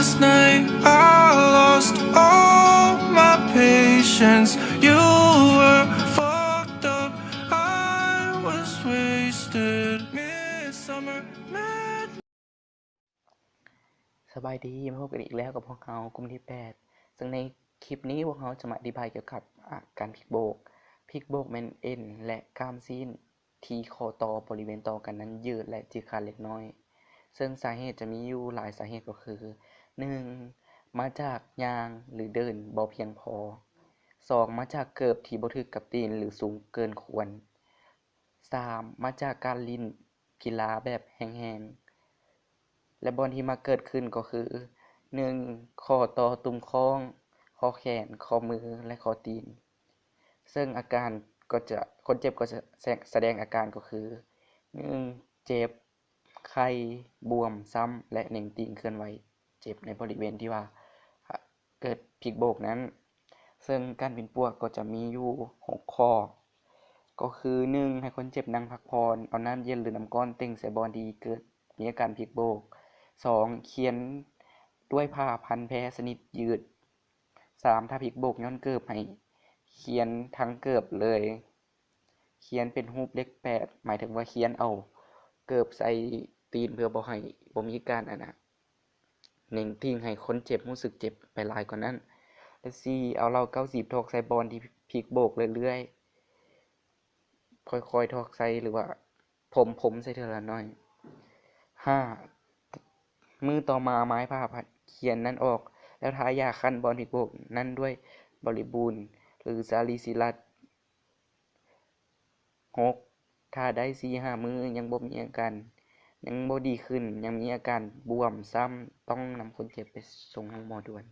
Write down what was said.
last night I lost all my patience. You were fucked up, I was wasted. Midsummer madness. สบายดีมาพบกันอีกแล้วกับพวกเรากลุ่มที่8ซึ่งในคลิปนี้พวกเราจะมาอธิบายเกี่ยวกับการพลิกโบกแมนเอ็นและกล้ามซีนที่คอต่อบริเวณต่อกันนั้นยืดและจืดขาดเล็กน้อยซึ่งสาเหตุจะมีอยู่หลายสาเหตุก็คือ 1. มาจากย่างหรือเดินบ่เพียงพอ 2. มาจากเกิบที่บ่ถึกกับตีนหรือสูงเกินควร 3. มาจากการเล่นกีฬาแบบแห้งๆและบ่อนที่มักเกิดขึ้นก็คือ 1. ข้อต่อตุ่มข้องข้อแขนข้อมือและข้อตีนซึ่งอาการคนเจ็บก็จะแสดงอาการก็คือ 1. เจ็บไข้บวมซ้ำและเน่งตีนเคลื่อนไหวเจ็บในบริเวณที่ว่าเกิดพลิกโบกนั้นซึ่งการเป็นปวกก็จะมีอยู่6ข้อก็คือ 1. ให้คนเจ็บนั่งพักผ่อนเอาน้ำเย็นหรือน้ำร้อนเต็งใส่บอนที่เกิดมีอาการพลิกโบก 2. เขียนด้วยผ้าพันแผลสนิทยืด 3. ถ้าพลิกโบกย้อนเกิบให้เขียนทั้งเกิบเลยเขียนเป็นรูปเลข8หมายถึงว่าเขียนเอาเกิบใส่ตีนเพื่อบ่ให้บ่มีการเน่งทิ้งให้คนเจ็บรู้สึกเจ็บไปหลายกว่านั้นและ 4. เอาเหล้า90ทอกใส่บอนที่พลิกโบกเรื่อยๆค่อยๆทอกใส่หรือว่าผมใส่เทื่อละน้อย 5. มือต่อมาไม้ผ้าเขียนนั้นออกแล้วทายาคั่นบอนพลิกโบกนั้นด้วยบริบูรณ์หรือซาลิซิลัส 6. ถ้าได้ 4-5 มื้อยังบ่มีอาการยังบ่ดีขึ้นยังมีอาการบวมซ้ำต้องนำคนเจ็บไปส่งโรงหมอด่วน